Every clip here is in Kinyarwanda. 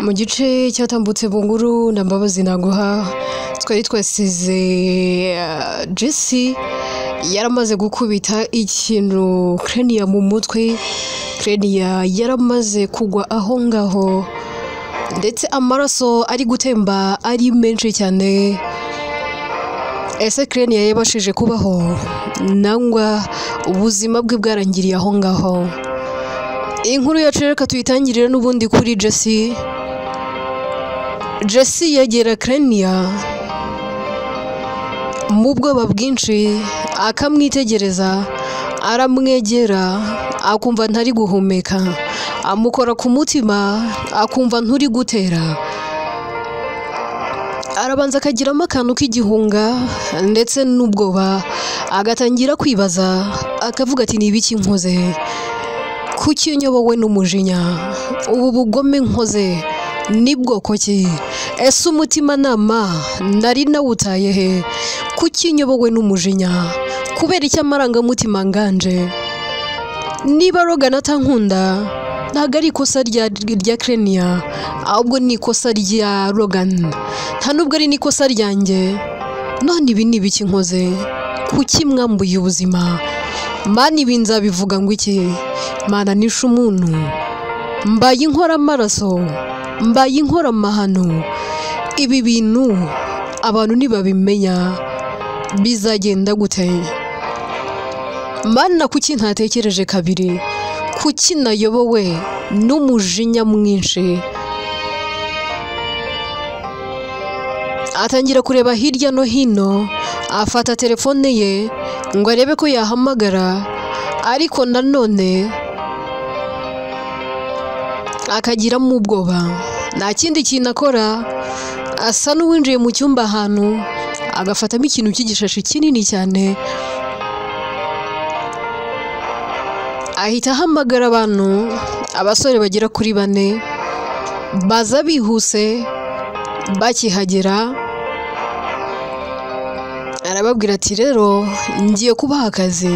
mu gice cyatambutse bunguru na Mbabazi naguha twari twasize Jessie yaramaze gukubita ikintu Crania mu mutwe. Crania yaramaze kugwa aho ngaho ndetse amaraso ari gutemba ari menshi cyane. Ese Crania yabashije kubaho nangwa ubuzima bwe bwarangiriye aho ngaho? Inkuru yacu reka tuyitangirira n'ubundi kuri Jessie. Jessie yegera Crania mu bwoba bwinshi akamwitegereza, aramwegera akumva ntari guhumeka, amukora ku mutima akumva nturi gutera. Arabanza akagiramo akantu k'igihunga ndetse n'ubwoba, agatangira kwibaza akavuga ati ni ibiki nkoze, kuki nyobowe n'umujinya, ubu bugome nkoze ni bwoko ki? Ese umutima nama nari nawutaye he? Kuki nyobowe n'umujinya, kubera iki amarangamutima nganje? Niba Logan atankunda ntabwo ari ikosa rya Crania, ahubwo ni ikosa rya Logan, nta nubwo ari n'ikosa ryanjye. None ibi ni ibiki nkoze? Kuki mwambuye ubuzima? Mana ibi nzabivuga ngo iki? Mana nishe umuntu, mbaye inkora amaraso, mbaye inkora amahano. Ibi bintu abantu ntibabimenya bizagenda gute? Mana kuki ntatekereje kabiri? Kuki nayobowe n'umujinya mwinshi? Atangira kureba hirya no hino, afata telefone ye ngo arebe ko yahamagara, ariko nanone akagiramo ubwoba. Nta kindi kintu akora, asa n'uwinjiye mu cyumba ahantu agafatamo ikintu cy'igishashi kinini cyane, ahita ahamagara abantu, abasore bagera kuri 4 baza bihuse. Bakihagera arababwira ati rero ngiye kubaha akazi.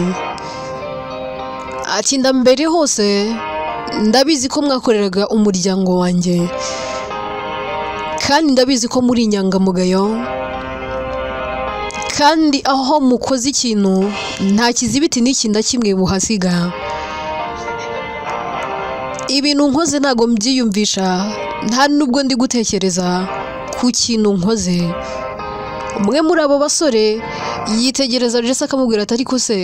Ati ndambere hose ndabizi ko mwakoreraga umuryango wanjye, kandi ndabizi ko muri inyangamugayo, kandi aho mukoze ikintu nta kizibiti n'iki na kimwe buhasiga. Ibintu nkoze ntago mbyiyumvisha, nta nubwo ndi gutekereza ku kintu nkoze. Umwe muri abo basore yitegereza Jessie akamubwira ati ariko se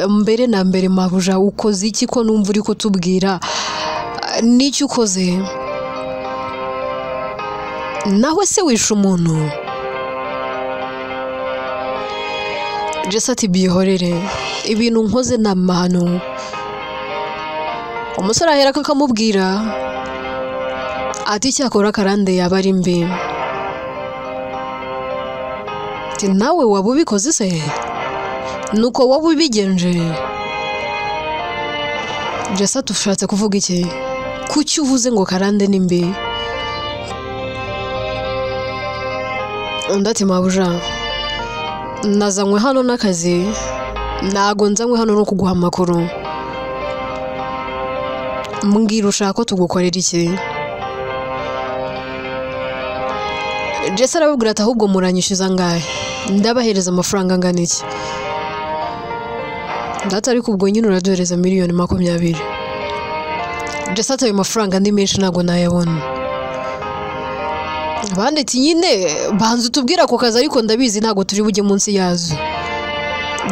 mbere na mbere mabuja ukoze iki ko numva uri kutubwira n'icyo ukoze? Nawe se wishe umuntu? Jessie ati bihorere, ibintu nkoze ni amahano. Umusore ahera akamubwira ati cyakora karande yaba ari mbi. Ati nawe waba ubikoze se? Nuko waba ubigenje? Jessie tushatse kuvuga iki? Kuki uvuze ngo karande ni mbi? Undi ati mabuja nazanywe hano n'akazi, ntago nzanywe hano no kuguha amakuru. Mbwira ushaka ko tugukorera iki? Jessie arababwira ati ahubwo muranyishyuza ngahe? Ndabahereza amafaranga angana iki? Ndata ariko ubwo nyine uraduhereza miliyoni 20. Jessie ati ayo mafaranga ndi menshi ntago nayabona. Abandi ati nyine banza utubwira ako kazi, ariko ndabizi ntago turi bujye munsi yazo.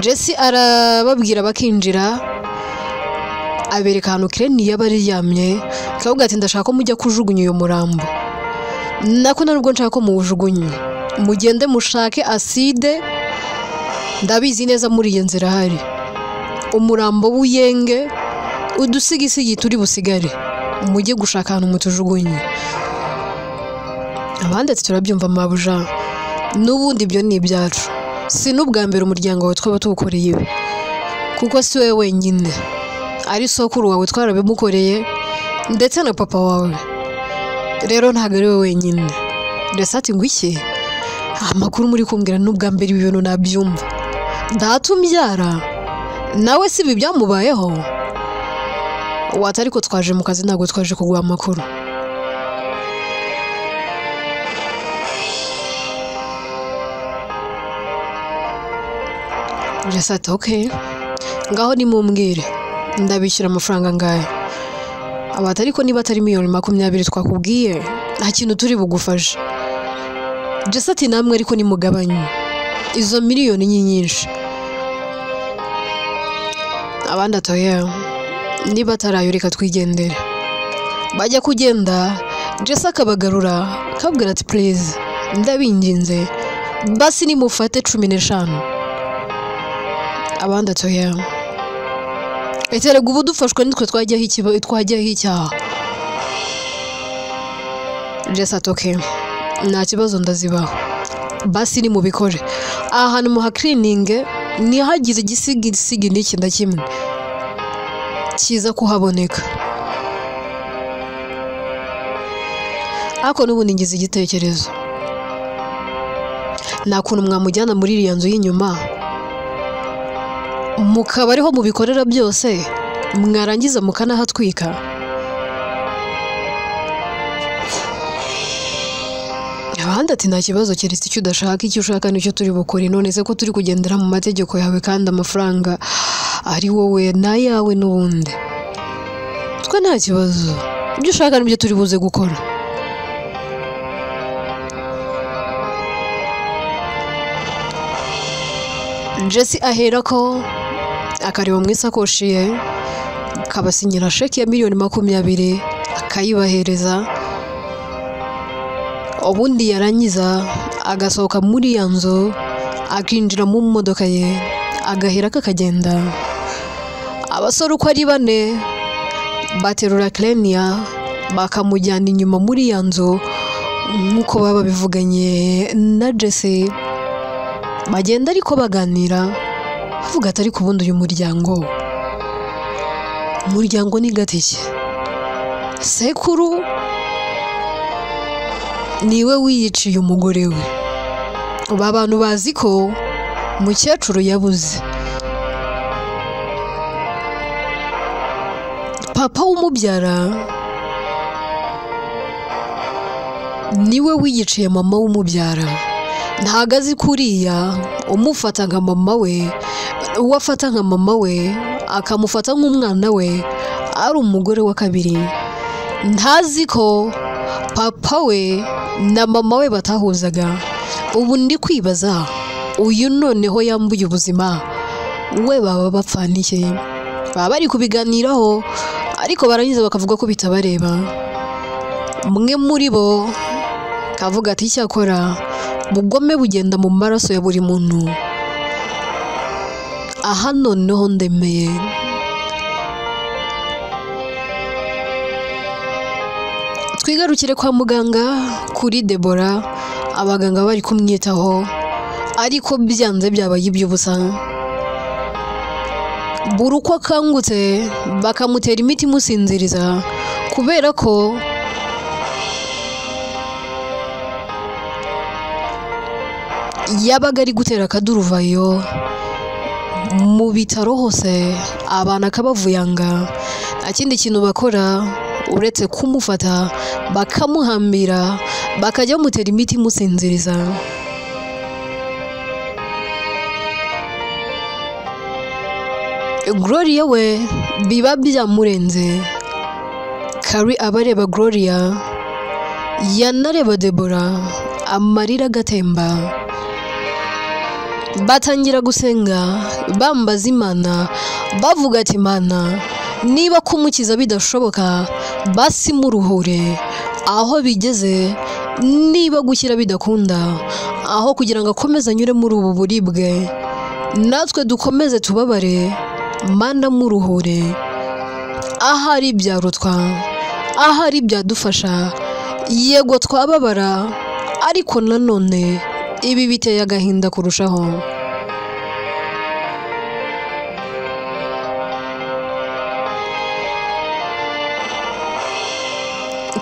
Jessie arababwira bakinjira, abereka ahantu Crania bari yamye, akavuga ati ndashaka ko mujya kujugunya uyo murambo. Nako nubwo nshaka ko muwujugunye, mugende mushake acide, ndabizi neza muri iyo nzira hari umurambo w'uyenge, udusigisigi turi busigare, mujye gushaka ahantu mutujugunye. Abandi ati turabyumva mabuja, n'ubundi ibyo ni ibyacu, si n'ubwa mbere umuryango wawe twaba tuwukoreye ibi, kuko si wowe wenyine, ari sokuru wawe twarabimukoreye ndetse na papa wawe, rero ntabwo ari wowe wenyine. Jessie ati ngo iki? Amakuru muri kumbwira n'ubwa mbere ibi bintu nabyumva, ndatumbyara nawe si ibi byamubayeho? Wata ariko twaje mu kazi ntabwo twaje kuguha amakuru. Jesse ati okay ngaho nimumbwire ndabishyura amafaranga ngahe. Abati ariko niba atari miliyoni 20 twakubwiye nta kintu turi bugufashe. Jesse ati namwe ariko nimugabanye izo miliyoni nyinshi. Abandi atoya niba atarayo reka twigendere. Bajya kugenda Jesse akabagarura akabwira ati please ndabinginze basi nimufate 15. Abandi atoya etere gubu dufashwe nitwe twajyaho icyaha. Jesse ati okay nta kibazo ndazibaho basi ni mubikore. Ahantu muha cleaning ni hagize igisigi n'iki ndakimwe kiza kuhaboneka. Ako n'ubundi ngize igitekerezo nta kuntu mwamujyana muri iriya nzu y'inyuma mukaba ariho mubikorera byose mwarangiza mukanahatwika. Abandi ati nta kibazo keretse icyo udashaka, icyo ushaka nicyo turi bukore. None se ko turi kugendera mu mategeko yawe kandi amafaranga ari wowe n'ayawe n'ubundi twe nta kibazo, ibyo ushaka nibyo turi buze gukora. Jesse aherako akareba mu isakoshi ye kabasinyira sheki ya miliyoni 20 akayibahereza. Ubundi yarangiza agasohoka muri ya nzu akinjira mu modoka ye agahera kakagenda. Abasore uko ari 4 baterura Clenia bakamujyana inyuma muri ya nzu nkuko baba bivuganye na Jesse. Bagenda ariko baganira bavuga ati ariko ubundi uyu umuryango ni gateke. Sekuru niwe wiyiciye umugore we. Uba abantu bazi ko mukecuru yabuze. Papa w'umubyara niwe wiyiciye mama w'umubyara. Ntago azi kuriya umufata nka mama we, uwafata nka mama we akamufata nk'umwana we ari umugore wa kabiri. Ntazi ko papa we na mama we batahuzaga. Ubu ndi kwibaza uyu noneho yambuye ubuzima we baba bapfanike. Baba bari kubiganiraho ariko barangiza bakavuga ko bitabareba. Mwe muri bo kavuga ati cyakora bugome bugenda mu maraso ya buri muntu. Aha noneho ndemeye. Twigarukire kwa muganga kuri Deborah. Abaganga bari kumwitaho ariko byanze byabaye iby'ubusa. Buri uko akangutse bakamutera imiti imusinziriza kubera ko yabaga ari gutera akaduruvayo mu bitaro hose. Abana akabavuyanga nta kindi kintu bakora uretse kumufata bakamuhambira bakajya bamutera imiti imusinziriza. Gloria we biba byamurenze. Kari abareba Gloria yanareba Deborah amarira gatemba. Batangira gusenga bambaza Imana bavuga ati Imana niba kumukiza bidashoboka basi muruhure. Aho bigeze niba gukira bidakunda aho kugira ngo akomeze anyure muri ubu buribwe natwe dukomeze tubabare. Mana muruhure. Ahari byarutwa, ahari byadufasha. Yego twababara ariko nanone ibi biteye agahinda kurushaho.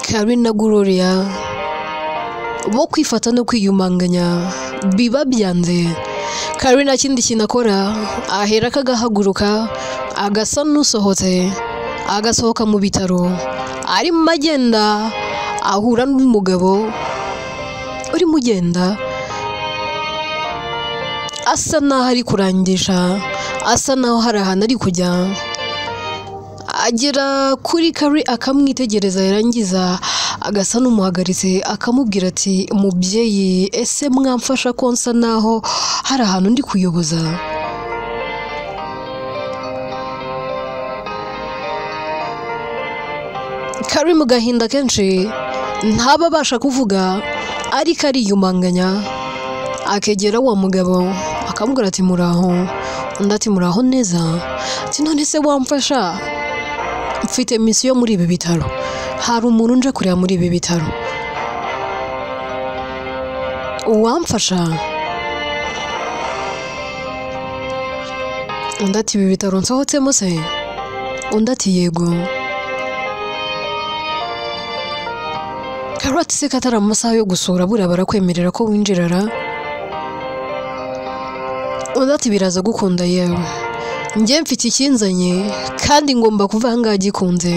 Karen na Gloria bo kwifata no kwiyumanganya biba byanze. Karen akindi kinakora ahera kagahaguruka agasa n'usohotse agasohoka mu bitaro. Ari magenda ahura n'umugabo uri mugenda asa naho ari kurangisha, asa naho hari ahantu ari kujya. Agera kuri Carrie akamwitegereza, yarangiza agasa n'umuhagaritse akamubwira ati mubyeyi, ese mwamfasha ko nsa naho hari ahantu ndi kuyoboza? Carrie mu gahinda kenshi ntaba abasha kuvuga, ariko ariyumanganya akegera wa mugabo akamubwira ati muraho. Undi ati muraho neza. Ati none se wamfasha? Mfite misiyo muri ibi bitaro, hari umuntu nje kureba muri ibi bitaro, uwamfasha? Undi ati ibi bitaro nsohotsemo se? Undi ati yego. Carrie ati se katari amasaha yo gusura, buriya barakwemerera ko winjirara? Undi ati biraza gukunda yewe, njye mfite ikinzanye kandi ngomba kuva aha ngaha gikunze.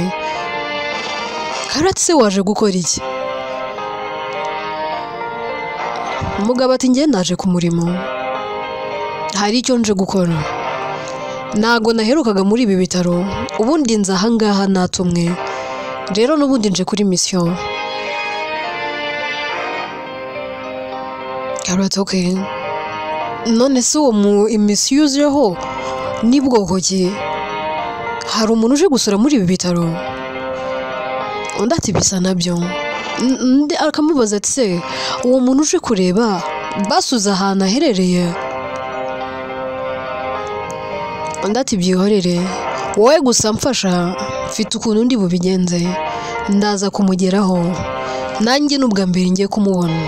Carrie ati se waje gukora iki? Umugabo ati njye naje ku murimo, hari icyo nje gukora, ntago naherukaga muri ibi bitaro, ubundi nza aha ngaha natumwe, rero n'ubundi nje kuri misiyo. Carrie ati okay, none se uwo imisiyo uziho ni bwoko ki? Hari umuntu uje gusura muri ibi bitaro? Undi ati bisa nabyo. Undi akamubaza ati se uwo muntu uje kureba basuze ahantu aherereye? Undi ati byihorere, wowe gusa mfasha, mfite ukuntu ndi bubigenze, ndaza kumugeraho, nanjye n'ubwa mbere ngiye kumubona.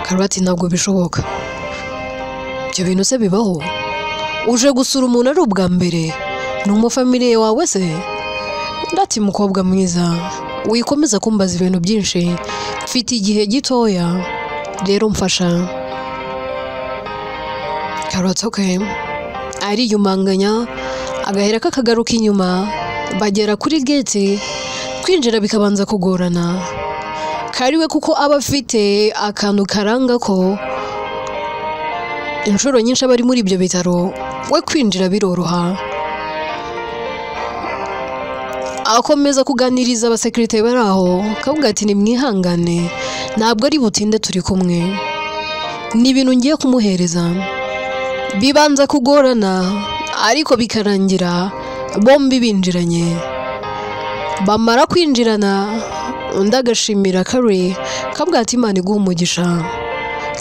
Carrie ati ntabwo bishoboka. Ibyo bintu se bibaho? Uje gusura umuntu ari ubwa mbere? Ni umufamiliye wawe se? Undi ati mukobwa mwiza, wikomeza kumbaza ibintu byinshi, mfite igihe gitoya, rero mfasha. Carrie ati okay. Ariyumanganya agahera kakagaruka inyuma, bagera kuri gate, kwinjira bikabanza kugorana. Carrie we kuko aba afite akantu karanga ko inshuro nyinshi aba ari muri ibyo bitaro, we kwinjira biroroha. Akomeza kuganiriza abasekirite bari aho, akavuga ati nimwihangane, ntabwo ari butinde, turi kumwe, ni ibintu ngiye kumuhereza. Bibanza kugorana ariko bikarangira bombi binjiranye. Bamara kwinjirana, undi agashimira Carrie, akavuga ati Imana iguha umugisha,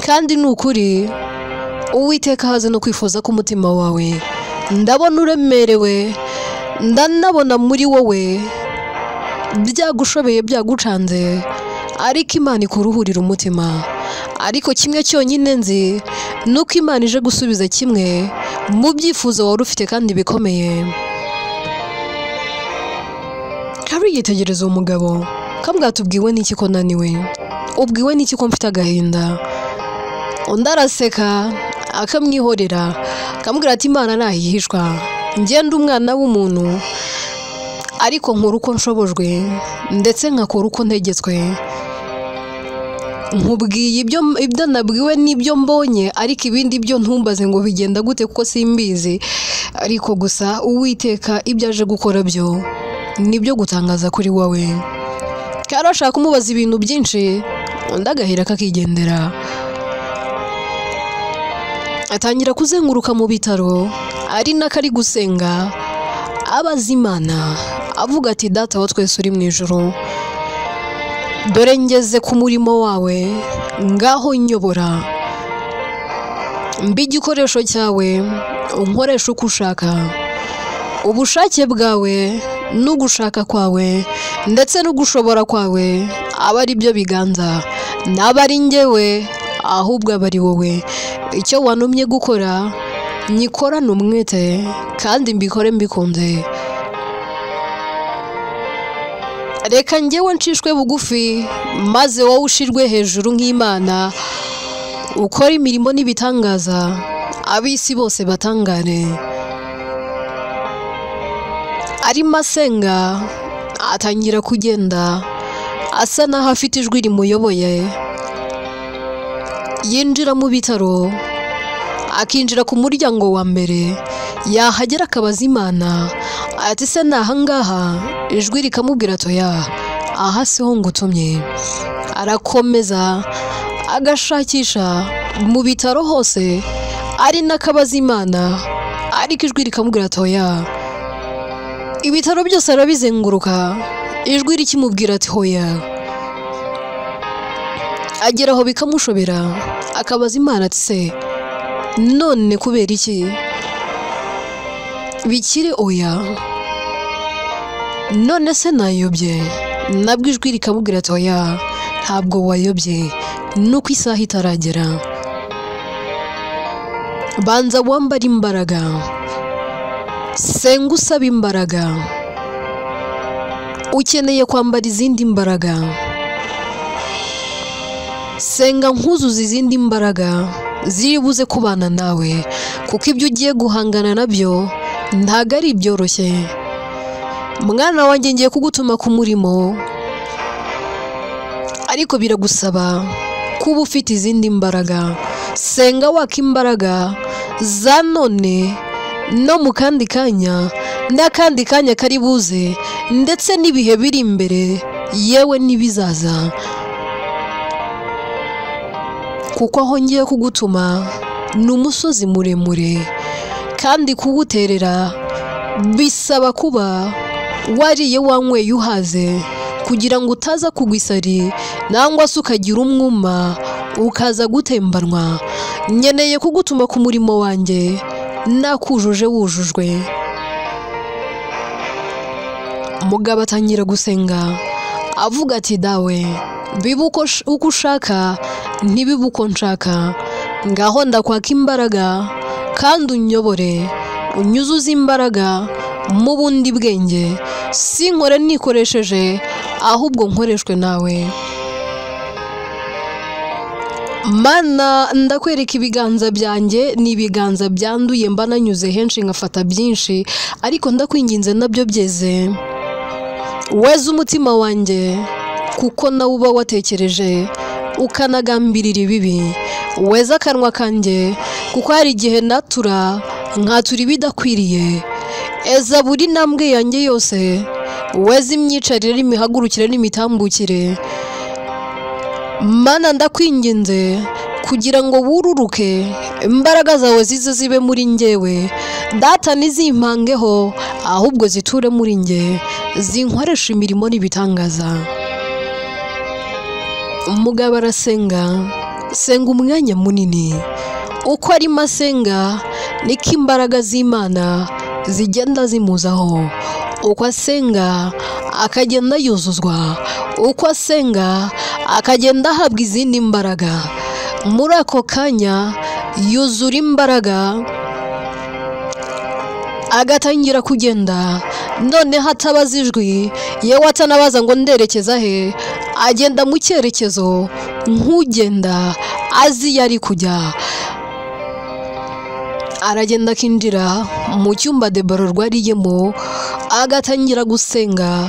kandi ni ukuri Uwiteka haze no kwifuza k'umutima wawe, ndabona uremerewe, ndanabona muri wowe byagushobeye byagucanze, ariko Imana ikuruhurira umutima. Ariko kimwe cyonyine nzi nuko Imana ije gusubiza kimwe mu byifuzo wari ufite kandi bikomeye. Carrie yitegereza umugabo, kamubwira tubwiwe n'iki ko naniwe, ubwiwe n'iki ko mfite agahinda? Undi araseka akamwihorera, akamubwira ati Imana ntahihishwa, ngenda umwana w'umuntu, ariko nkora uko nshobojwe ndetse nkakora uko ntegetswe. Nkubwiye ibyo nabwiwe n'ibyo mbonye, ariko ibindi byo ntumbaze ngo bigenda gute kuko simbizi. Ariko gusa Uwiteka ibyo aje gukora byo nibyo gutangaza kuri wowe. Carrie ashaka kumubaza ibintu byinshi, undi agahera kakigendera. Atangira kuzenguruka mu bitaro, ari nako ari gusenga, abaza Imana, avuga ati Data wa twese uri mu ijuru, dore ngeze ku murimo wawe, ngaho nyobora, mbi igikoresho cyawe, unkoresha uko ushaka, ubushake bwawe n'ugushaka kwawe ndetse n'ugushobora kwawe aba ari byo biganza, naba ari njyewe ahubwo aba ari wowe. Icyo wantumye gukora nyikorane umwete kandi mbikore mbikunze. Reka njyewe ncishwe bugufi, maze wowe ushirwe hejuru nk'Imana, ukora imirimo n'ibitangaza, ab'isi bose batangare. Arimo asenga, atangira kugenda, asa naho afite ijwi rimuyoboye. Yinjira mu bitaro, akinjira ku muryango wa mbere, yahagera akabaza Imana ati se ni ahangaha? Ijwi rikamubwira ati oya, aha siho ngutumye. Arakomeza agashakisha mu bitaro hose, ari n'akabaza Imana, ariko ijwi rikamubwira ati oya. Ibitaro byose arabizenguruka, ijwi rikimubwira ati hoya. Agera aho bikamushobera, akabaza Imana ati se none kubera iki bikiri oya? None se nayobye? Nabwo ijwi rikamubwira ati oya, ntabwo wayobye, nuko isaha itaragera. Banza wambara imbaraga, senga usaba imbaraga. Ukeneye kwambara izindi mbaraga, senga nkuzuza izindi mbaraga ziri buze kubana nawe, kuko ibyo ugiye guhangana nabyo ntago ari byoroshye. Mwana wanjye ngiye kugutuma ku murimo, ariko biragusaba kuba ufite izindi mbaraga. Senga waka imbaraga za none no mu kandi kanya n'akandi kanya kari buze, ndetse n'ibihe biri imbere, yewe n'ibizaza, kuko aho ngiye kugutuma ni umusozi muremure, kandi kuwuterera bisaba kuba wariye wanyweye uhaze, kugira ngo utaza kugwa isari nangwa se ukagira umwuma ukaza gutembanwa. Nkeneye kugutuma ku murimo wanjye nakujuje wujujwe. Umugabo atangira gusenga avuga ati dawe, bibe uko ushaka ntibibe uko nshaka. Ngaho ndakwaka imbaraga kandi unyobore, unyuzuze imbaraga mu bundi bwenge, sinkore nikoresheje ahubwo nkoreshwe nawe. Mana, ndakwereka ibiganza byanjye, ni ibiganza byanduye, mba nanyuze henshi ngafata byinshi, ariko ndakwinginze nabyo byeze. Weza umutima wanjye, kuko nawe uba watekereje ukanagambirira ibibi. Weza akanwa kanjye, kuko hari igihe natura nkatura ibidakwiriye. Eza buri ntambwe yanjye yose, weza imyicarire n'imihagurukire n'imitambukire. Mana, ndakwinginze kugira ngo wururuke, imbaraga zawe zize zibe muri njyewe. Data, ntizimpangeho ahubwo ziture muri njye, zinkoresha imirimo n'ibitangaza. Umugabo arasenga, senga umwanya munini. Uko arimo asenga niko imbaraga z'Imana zigenda zimuzaho. Uko asenga akagenda yuzuzwa, uko asenga akagenda ahabwa izindi mbaraga. Muri ako kanya yuzura imbaraga, agatangira kugenda. Noneho atabaza ijwi, yewe atanabaza ngo nderekeza he, agenda mu cyerekezo nk'ugenda azi iyo ari kujya. Aragenda akinjira mu cyumba Debora arwariyemo, agatangira gusenga,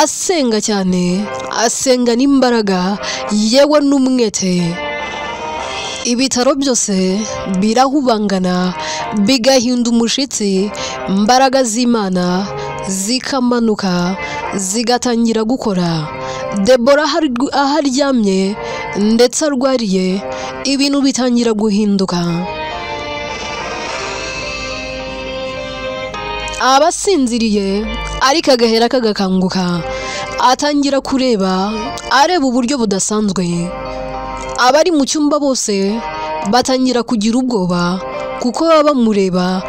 asenga cyane, asenga n'imbaraga, yewe n'umwete. Ibitaro byose birahubangana, bigahinda umushitsi, imbaraga z'Imana zikamanuka, zigatangira gukora. Debora aho aryamye ndetse arwariye, ibintu bitangira guhinduka. Abasinziriye ariko agahera kagakanguka, atangira kureba, areba uburyo budasanzwe. Abari mu cyumba bose batangira kugira ubwoba, kuko baba bamureba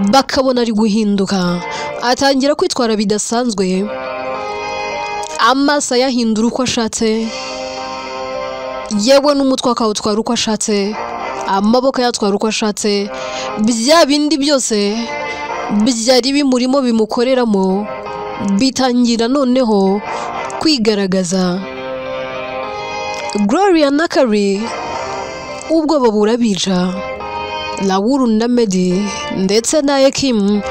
bakabona ari guhinduka. Atangira kwitwara bidasanzwe, amaso ayahindura uko ashatse, yewe n'umutwe akawutwara uko ashatse, amaboko yatwara uko ashatse. Bya bindi byose byari bimurimo bimukoreramo bitangira noneho kwigaragaza. Gloria na Kari ubwoba burabica. Lawuru na Medi ndetse na Ekim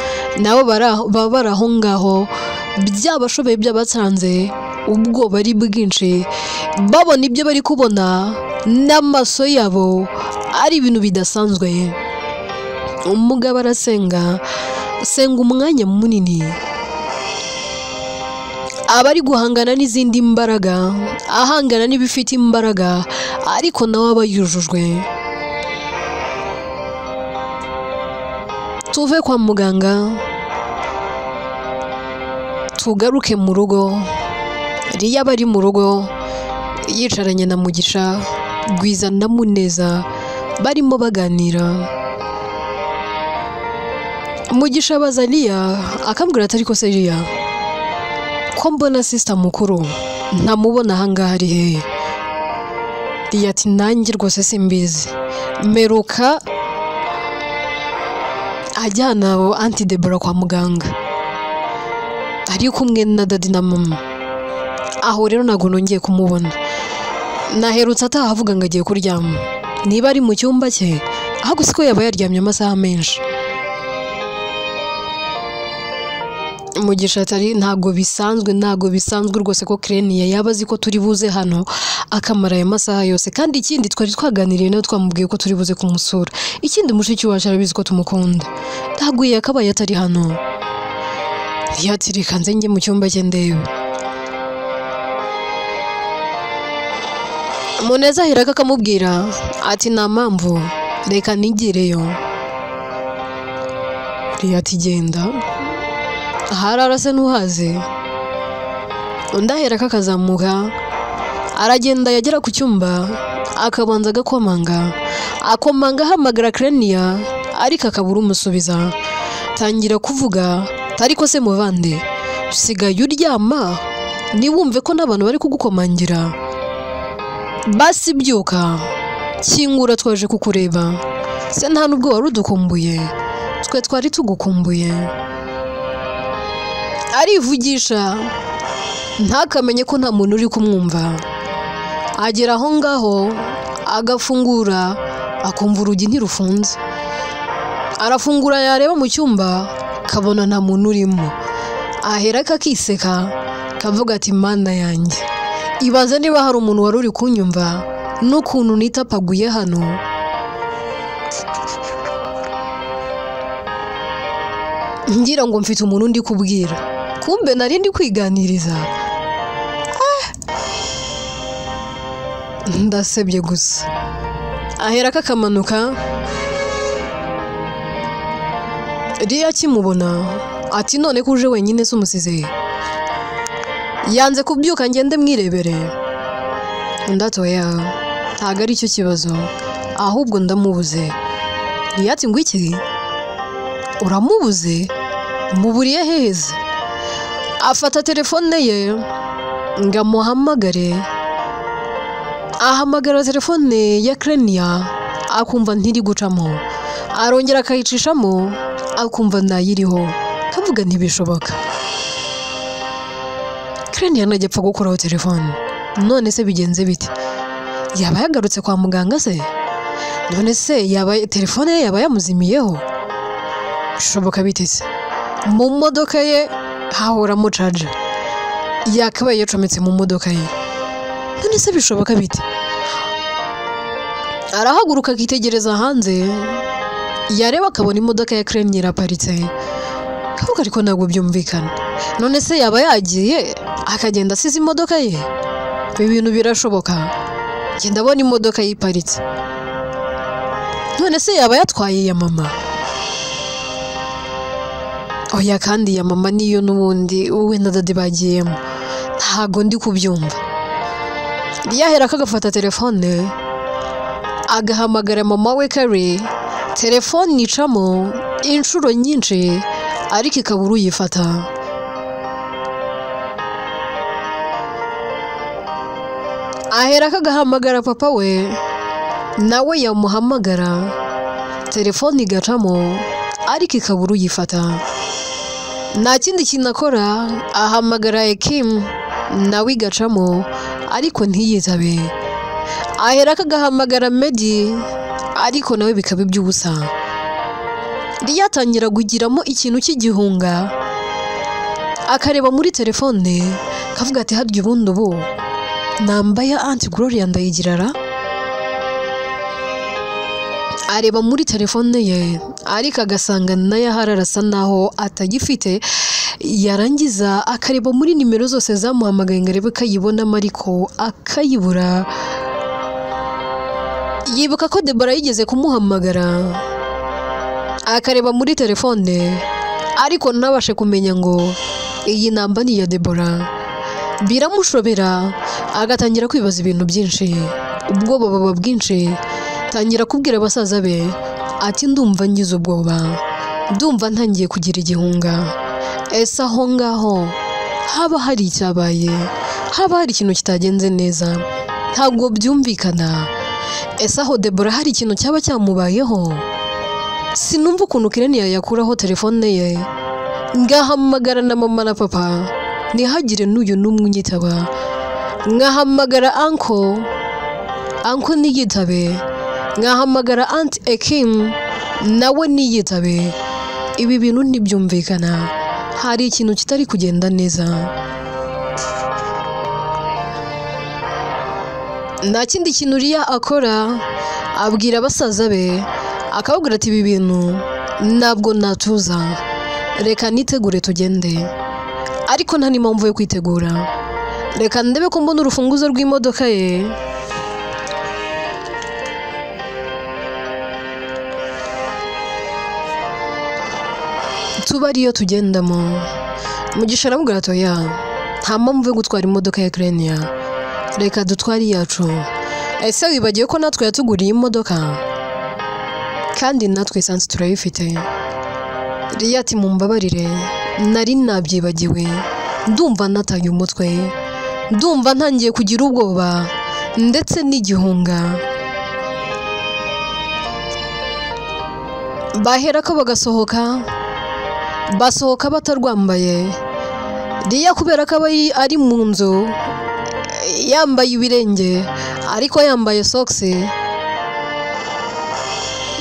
nabo baba bari aho ngaho, byabashoboye byabatsanze, ubwoba ari bwinshi. Babona ibyo bari kubona n'amaso yabo ari ibintu bidasanzwe. umugabo arasenga umwanya munini, aba ari guhangana n'izindi mbaraga, ahangana n'ibifite imbaraga, ariko nawe aba yujujwe. Tuve kwa muganga tugaruke mu rugo. Riya bari mu rugo yicaranye na Mugisha, Gwiza na Muneza barimo baganira. Mugisha abaza Liya akambwira ati ariko se Liya, ko mbona sister mukuru ntamubona ahangaha ari hehe? Liya ati nanjye rwose simbizi, meruka ajyana Aunty Deborah kwa muganga ari kumwe na dadi na mama. Aho rero ntago nongeye kumubona, naherutse atahavuga ngo agiye kuryama, niba ari mu cyumba cye ahubwo siko yaba yaryamye amasaha menshi. Mugisha atari ntago bisanzwe rwose ko Krenia yaba azi ko turi buze hano akamara aya masaha yose, kandi ikindi twari twaganiriye nawe twamubwiye ko turi buze kumusura. Ikindi mushiki wacu arabizi ko tumukunda, ntago yakabaye atari hano. Yatirika nze njye mu cyumba cye ndebe. Muneza ahiraka akamubwira ati nta mpamvu, reka nigireyo. Liya ati genda, harara se ntuhaze. Undi ahiraka akazamuka aragenda, yagera ku cyumba akabanza agakomanga, ahamagara Krenia ariko akabura umusubiza. Tangira kuvuga ariko se muvande, usigaye uryama niwumve ko n'abantu bari kugukomangira? Basi byuka, kingura, twaje kukureba. Se nta nubwo wari udukumbuye? Twe twari tugukumbuye. Arivugisha ntakamenye ko nta muntu uri kumwumva. Agera aho ngaho agafungura, akumva urugi ntirufunze. Arafungura yareba mu cyumba kabona nta muntu urimo. Ahera kakiseka kavuga ati mana yanjye, ibaze niba hari umuntu wari uri kunyumva n'ukuntu nitapaguye hano. Ngira ngo mfite umuntu ndi kubwira, kumbe nari ndi kwiganiriza. Ndasebye gusa. Ahera kakamanuka, Liya akimubona ati none ko uje wenyine se umusize? Yanze kubyuka ngende mwirebere. Ndatoya, ntago ari cyo kibazo, ahubwo ndamubuze. Liya ati ngo iki? Uramubuze? Muburiye heza? Afata telefone ye ngo amuhamagare. Ahamagara telefone ya Krenia akumva ntiri gucamo, arongera akayicishamo akumva ntayiriho. Kavuga ntibishoboka, Krenia ntajya apfa gukoraho telefone. None se bigenze bite? Yaba yagarutse kwa muganga se? None se yaba telefone ye yaba yamuzimiyeho? Bishoboka bite se? Mu modoka ye hahoramo charger, yakabaye yacometse mu modoka ye. None se bishoboka bite? Arahaguruka akitegereza hanze, yareba akabona imodoka ya Krenia iraparitse. Kavuga ariko ntabwo byumvikana. None se yaba yagiye akagenda asize imodoka ye? Ibi bintu birashoboka. Genda abona imodoka yiparitse. None se yaba yatwaye ya mama? Oya, kandi ya mama niyo n'ubundi wowe na dadi bagiyemo. Ntago ndi kubyumva. Yahera akagafata telefone agahamagara mama we Kare. Telefone icamo inshuro nyinshi ariko ikabura uyifata. Ahera akagahamagara papa we, nawe yamuhamagara. Telefone igacamo ariko ikabura uyifata. Nta kindi kintu akora, ahamagara Kim nawe igacamo ariko ntiyitabe. Ahera akagahamagara Medi ariko nawe bikaba iby'ubusa. Yatangira kugiramo ikintu cy'igihunga, akareba muri telefone kavuga ati harya ubundi ubu namba ya Aunty Gloria ndayigirara? areba muri telefone ye ariko agasanga nayo arasa naho atagifite, yarangiza akareba muri nimero zose zamuhamagaye ngo arebe ko ayibonamo ariko akayibura. Yibuka ko Debora yigeze kumuhamagara akareba muri telefone ariko ntabashe kumenya ngo iyi namba ni iya Debora. Biramushobera agatangira kwibaza ibintu byinshi, ubwoba baba bwinshi, tangira kubwira abasaza be ati ndumva ngize ubwoba, ndumva ntangiye kugira igihunga. Ese aho ngaho haba hari icyabaye, haba hari ikintu kitagenze neza, ntabwo byumvikana. Ese aho Debora hari ikintu cyaba cyamubayeho? Sinumva ukuntu Kirenia yakuraho telefone ye ngahamagara na mama na papa ntihagire n'uyu n'umwe unyitaba, ngahamagara anko niyitabe, ngahamagara Aunt Ekim nawe niyitabe. Ibi bintu ntibyumvikana, hari ikintu kitari kugenda neza. Nta kindi kintu Ria akora, abwira abasaza be akababwira ati ibi bintu ntabwo natuza, reka nitegure tugende. Ariko nta n'impamvu yo kwitegura, reka ndebe ko mbona urufunguzo rw'imodoka ye. Tuba ariyo tugendamo. Mugisha aramubwira ati oya, nta mpamvu yo gutwara imodoka ya Kirenia, reka dutware iyacu. Ese wibagiwe ko natwe yatuguriye imodoka kandi natwe esansi turayifite? Ria ati mumbabarire, nari nabyibagiwe, ndumva nataye umutwe, ndumva ntangiye kugira ubwoba ndetse n'igihunga. Bahera ko basohoka batarwambaye. Ria kubera ko aba ari mu nzu yambaye ibirenge ariko yambaye socks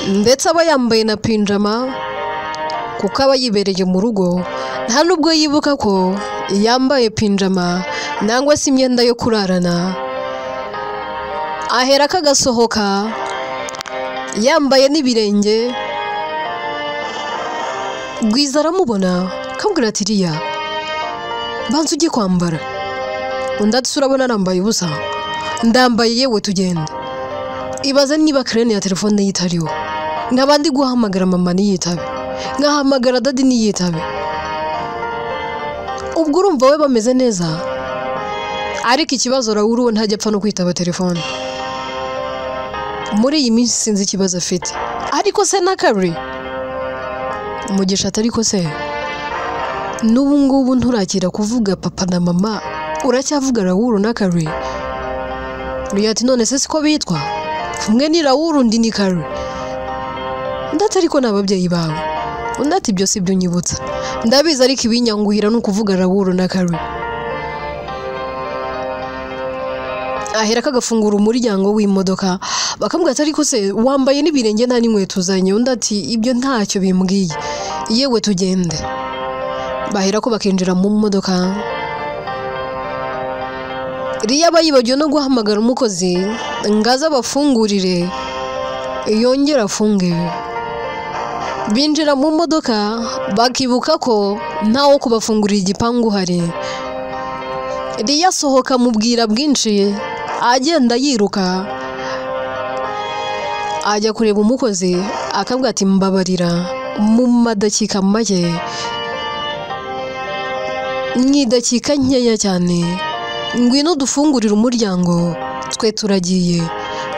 ndetse aba yambaye na pinjama kuko aba yibereye mu rugo, nta nubwo yibuka ko yambaye pinjama nangwa se imyenda yo kurarana. Ahera kagasohoka yambaye n'ibirenge. Gwiza aramubona kamubwira ati Ria, banza ujye kwambara. Undi ati urabona nambaye ubusa? Ndambaye yewe tugende. Ibaze niba Kirenia telefone yitariho, nkabandi guhamagara mama niyitabe, ngahamagara dadi niyitabe. Ubwo urumva we bameze neza, ariko ikibazo Raoul ntajya apfa no kwitaba telefone. Muri iyi minsi sinzi ikibazo afite, ariko se na Kari Mugisha atariko se n'ubu ngubu nturakira kuvuga papa na mama, uracyavuga Raoul na Kari? Ria ati none se siko bitwa? Umwe ni Raoul undi ni Kari. Ndetse ariko n'ababyeyi bawe. Undi ati ibyo si byo nyibutsa, ndabizi ariko ibinyanguhira no kuvuga Raoul na Kari. Ahera kagafungura umuryango w'imodoka, bakamubwira ati ariko se wambaye n'ibirenge nta n'inkweto uzanye? Undi ati ibyo ntacyo bimbwiye, yewe tugende. Bahera ko bakinjira mu modoka. Ria bayibagiwe no guhamagara umukozi ngaza bafungurire yongera afunge. Binjira mu modoka bakibuka ko ntawo kubafungurira igipangu hari. Ria sohoka mubwira bwinshi, agenda yiruka ajya kureba umukozi akabwira ati mbabarira mu madakika make, n'idakika nkeya cyane, ngwino dufungurira umuryango twe turagiye.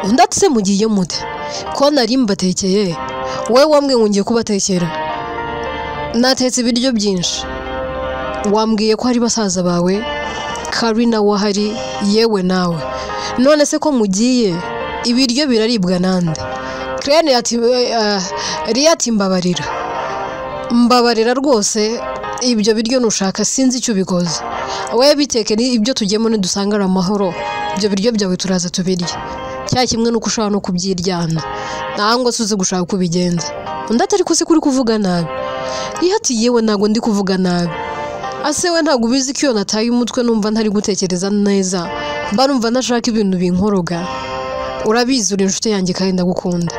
Undi ati se mugiye mute? Ko nari mbatekeye, we wambwe ngiye kubatekera. Natetse ibiryo byinshi, wambwiye ko ari basaza bawe Kari nawe ahari, yewe nawe, none se ko mugiye ibiryo biraribwa nande? Kirenia ati Ria ati mbabarira rwose, ibyo biryo nushaka sinzi icyo bikoze, we biteke ni ibyo tugiyemo nidusangara amahoro, ibyo biryo byawe turaza tubirya, cya kimwe nuko ushobora no kubyiryana nangwa se uze gushaka kubigenza. Undi ati ariko se kuri kuvuga nabi? Ria ati yewe ntago ndi kuvuga nabi, ase we ntago ubizi ko iyo nataye umutwe numva ntari gutekereza neza, mba numva nashaka ibintu binkoroga. Urabizi uri inshuti yanjye kandi ndagukunda.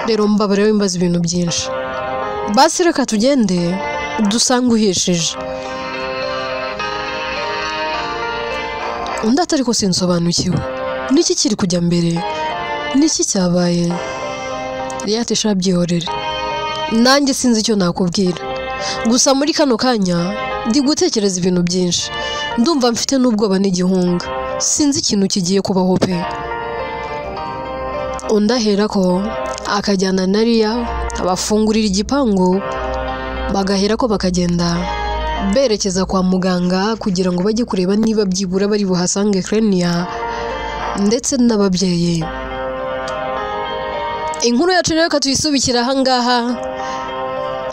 rero mbabarira wimbaza ibintu byinshi basi reka tugende dusanga uhishije undi atari ko sinsobanukiwe niki kiri kujya mbere niki cyabaye Riyate sha byihorere nanjye sinzi icyo nakubwira gusa muri kano kanya ndi gutekereza ibintu byinshi ndumva mfite n'ubwoba n'igihunga sinzi ikintu kigiye kubaho pe undahera ko akajyana na Riya abafungurira igipangu bagahera ko bakagenda berekeza kwa muganga kugira ngo bajye kureba niba byibura bari buhasange Xenia ndetse n'ababyeyi inkuru yacu rero katuyisubikira aha ngaha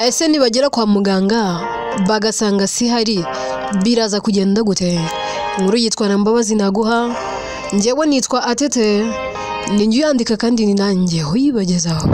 ese nibagera kwa muganga bagasanga si hari biraza kugenda gute inkuru yitwa Mbabazi naguha njyewe nitwa Atete ninjye yandika kandi ni nanjye uyibagezaho